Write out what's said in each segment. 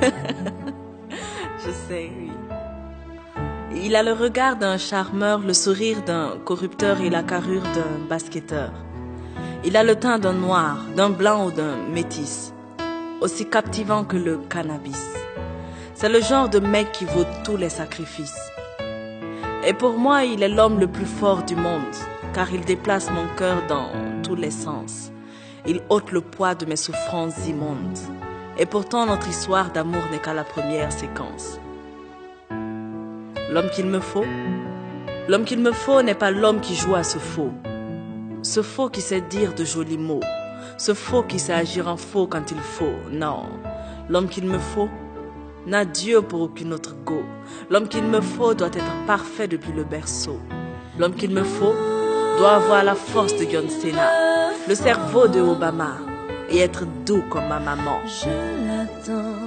Je sais, oui. Il a le regard d'un charmeur, le sourire d'un corrupteur et la carrure d'un basketteur. Il a le teint d'un noir, d'un blanc ou d'un métis, aussi captivant que le cannabis. C'est le genre de mec qui vaut tous les sacrifices. Et pour moi, il est l'homme le plus fort du monde, car il déplace mon cœur dans tous les sens. Il ôte le poids de mes souffrances immondes. Et pourtant, notre histoire d'amour n'est qu'à la première séquence. L'homme qu'il me faut n'est pas l'homme qui joue à ce faux. Ce faux qui sait dire de jolis mots. Ce faux qui sait agir en faux quand il faut. Non, l'homme qu'il me faut n'a Dieu pour aucune autre go. L'homme qu'il me faut doit être parfait depuis le berceau. L'homme qu'il me faut doit avoir la force de John Cena, le cerveau de Obama et être doux comme ma maman. Je l'attends,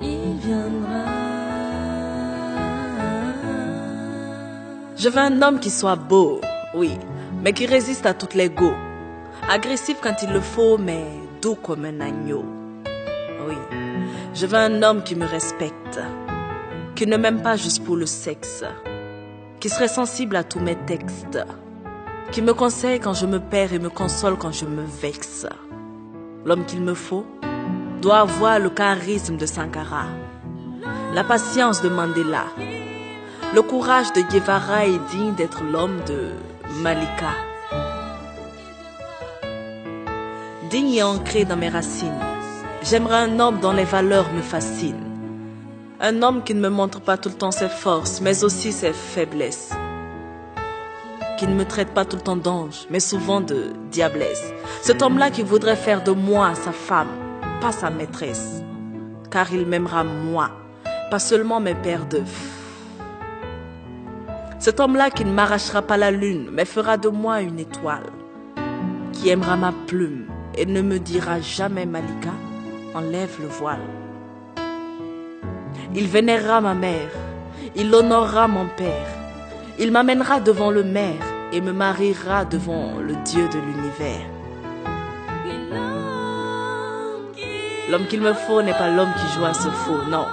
il viendra. Je veux un homme qui soit beau, oui, mais qui résiste à toutes les go. Agressif quand il le faut, mais doux comme un agneau. Oui, je veux un homme qui me respecte, qui ne m'aime pas juste pour le sexe, qui serait sensible à tous mes textes, qui me conseille quand je me perds et me console quand je me vexe. L'homme qu'il me faut doit avoir le charisme de Sankara, la patience de Mandela, le courage de Guevara est digne d'être l'homme de Malika. Digne et ancré dans mes racines, j'aimerais un homme dont les valeurs me fascinent. Un homme qui ne me montre pas tout le temps ses forces, mais aussi ses faiblesses. Qui ne me traite pas tout le temps d'ange, mais souvent de diablesse. Cet homme-là qui voudrait faire de moi sa femme, pas sa maîtresse. Car il m'aimera moi, pas seulement mes paires d'œufs. Cet homme-là qui ne m'arrachera pas la lune, mais fera de moi une étoile. Qui aimera ma plume et ne me dira jamais Malika, enlève le voile. Il vénérera ma mère, il honorera mon père. Il m'amènera devant le maire et me mariera devant le Dieu de l'univers. L'homme qu'il me faut n'est pas l'homme qui joue à ce faux, non.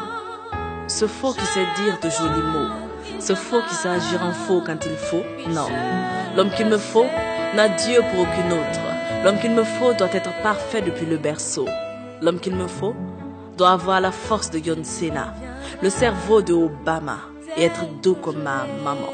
Ce faux qui sait dire de jolis mots. Ce faux qui sait agir en faux quand il faut, non. L'homme qu'il me faut n'a Dieu pour aucune autre. L'homme qu'il me faut doit être parfait depuis le berceau. L'homme qu'il me faut doit avoir la force de John Cena, le cerveau de Obama et être doux comme ma maman.